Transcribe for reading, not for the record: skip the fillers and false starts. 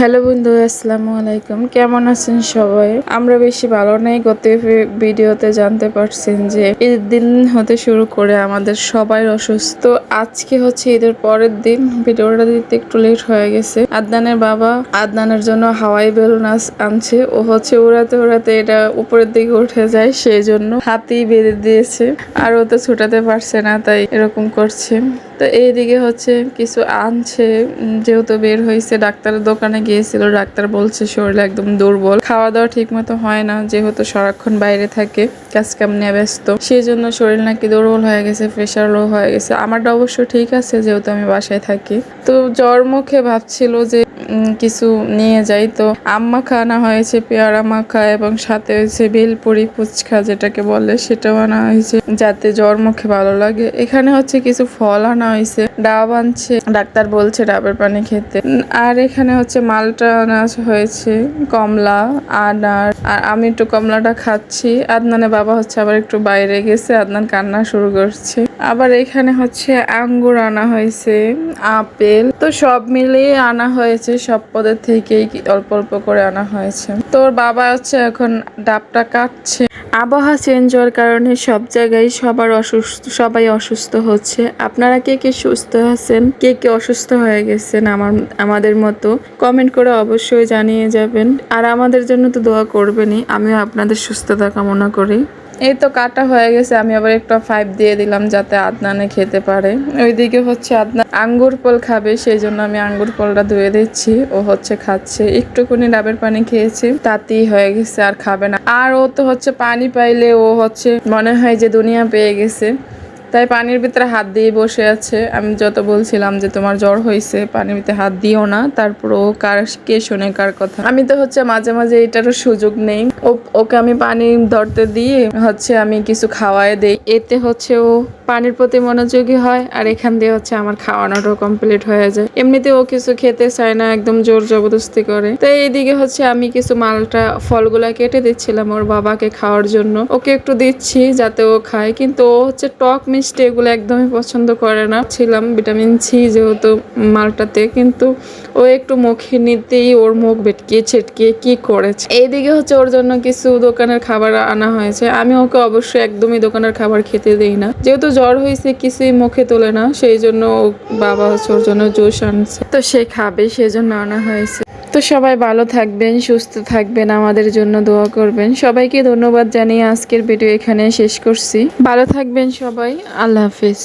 Hello বন্ধু, আসসালামু আলাইকুম। কেমন আছেন সবাই? আমরা বেশি ভালো নাই। গত ভিডিওতে জানতে পারছেন যে ঈদের দিন হতে শুরু করে আমাদের সবাই অসুস্থ। আজকে হচ্ছে ঈদের পরের দিন। ভিডিওটা দিতে একটু লেট হয়ে গেছে। আদনানের বাবা আদনানের জন্য হাওয়াই বেলুন আনছে। ও হচ্ছে উড়াতে উড়াতে এটা উপরের দিকে উঠে যায়, সেই জন্য হাতেই বেঁধে দিয়েছে। আর ও তো ছুটাতে পারছে না, তাই এরকম করছে। তো এইদিকে হচ্ছে কিছু আনছে, যেহেতু বের হয়েছে ডাক্তারের দোকানে গিয়েছিল। ডাক্তার বলছে শরীর একদম দুর্বল, খাওয়া দাওয়া ঠিক মতো হয় না, যেহেতু সারাক্ষণ বাইরে থাকে, কাজ কাম নিয়ে ব্যস্ত, সেই জন্য শরীর নাকি দুর্বল হয়ে গেছে, প্রেশার লো হয়ে গেছে। আমারটা অবশ্য ঠিক আছে, যেহেতু আমি বাসায় থাকি। তো জ্বর মুখে ভাবছিল যে কিছু নিয়ে যাই, তো আম মাখা আনা হয়েছে, পেয়ারা মাখা, এবং সাথে হয়েছে ভেলপুরি ফুচকা যেটাকে বলে, সেটাও আনা হয়েছে যাতে জ্বর মুখে ভালো লাগে। এখানে হচ্ছে কিছু ফল আনা হয়েছে, ডাব আনছে, ডাক্তার বলছে ডাবের পানি খেতে। আর এখানে হচ্ছে মালটা আনা হয়েছে, কমলা, আনার। আর আমি একটু কমলাটা খাচ্ছি। আদনানের বাবা হচ্ছে আবার একটু বাইরে গেছে, আদনান কান্না শুরু করছে। আবার এখানে হচ্ছে আঙ্গুর আনা হয়েছে, আপেল। তো সব মিলিয়ে আনা হয়েছে, সব পদের থেকেই অল্প অল্প করে আনা হয়েছে। তোর বাবা হচ্ছে এখন ডাবটা কাটছে। আবহাওয়া চেঞ্জ হওয়ার কারণে সব জায়গায় সবাই অসুস্থ হচ্ছে। আপনারা কে কে সুস্থ আছেন, কে কে অসুস্থ হয়ে গেছেন আমাদের মতো, কমেন্ট করে অবশ্যই জানিয়ে যাবেন। আর আমাদের জন্য তো দোয়া করবেনই। আমিও আপনাদের সুস্থতা কামনা করি। এই তো কাটা হয়ে গেছে, আমি আবার একটা 5 দিয়ে দিলাম যাতে আদনানে খেতে পারে। ওইদিকে হচ্ছে আদনান আঙ্গুর ফল খাবে, সেই জন্য আমি আঙ্গুর ফলটা ধুয়ে দিচ্ছি। ও হচ্ছে খাচ্ছে, একটুকুনি ডাবের পানি খেয়েছে, তাতেই হয়ে গেছে, আর খাবে না। আর ও তো হচ্ছে পানি পাইলে ও হচ্ছে মনে হয় যে দুনিয়া পেয়ে গেছে, তাই পানির ভিতরে হাত দিয়ে বসে আছে। আমি যত বলছিলাম যে তোমার জ্বর হয়েছে, পানির ভিতরে হাত দিও না, তারপর ও কে শোনে কার কথা। আমি তো হচ্ছে মাঝে মাঝে এটারও সুযোগ নেই। ওকে আমি পানি ধরতে দিয়ে হচ্ছে আমি কিছু খাওয়াই দেই, এতে হচ্ছে ও পানির প্রতি মনোযোগী হয়, আর এখান দিয়ে হচ্ছে আমার খাওয়ানোটাও কমপ্লিট হয়ে যায়। এমনিতে ও কিছু খেতে চায় না, একদম জোর জবরদস্তি করে। তো এইদিকে হচ্ছে আমি কিছু মালটা ফলগুলা কেটে দিচ্ছিলাম ওর বাবাকে খাওয়ার জন্য। ওকে একটু দিচ্ছি যাতে ও খায়, কিন্তু ও হচ্ছে টক মিষ্টি এগুলো একদমই পছন্দ করে না। ছিলাম ভিটামিন সি যেহেতু মালটাতে, কিন্তু ও একটু মুখে নিতেই ওর মুখ ভেটকিয়ে ছেটকিয়ে কি করেছে। এইদিকে হচ্ছে ওর জন্য কিছু দোকানের খাবার আনা হয়েছে। আমি ওকে অবশ্যই একদমই দোকানের খাবার খেতে দিই না, যেহেতু জ্বর হয়েছে কিছুই মুখে তোলে না, সেই জন্য বাবা হচ্ছে ওর জন্য জুস আনছে, তো সে খাবে, সেই জন্য আনা হয়েছে। তো সবাই ভালো থাকবেন, সুস্থ থাকবেন, আমাদের জন্য দোয়া করবেন। সবাইকে ধন্যবাদ জানিয়ে আজকের ভিডিও এখানে শেষ করছি। ভালো থাকবেন সবাই, আল্লাহ হাফেজ।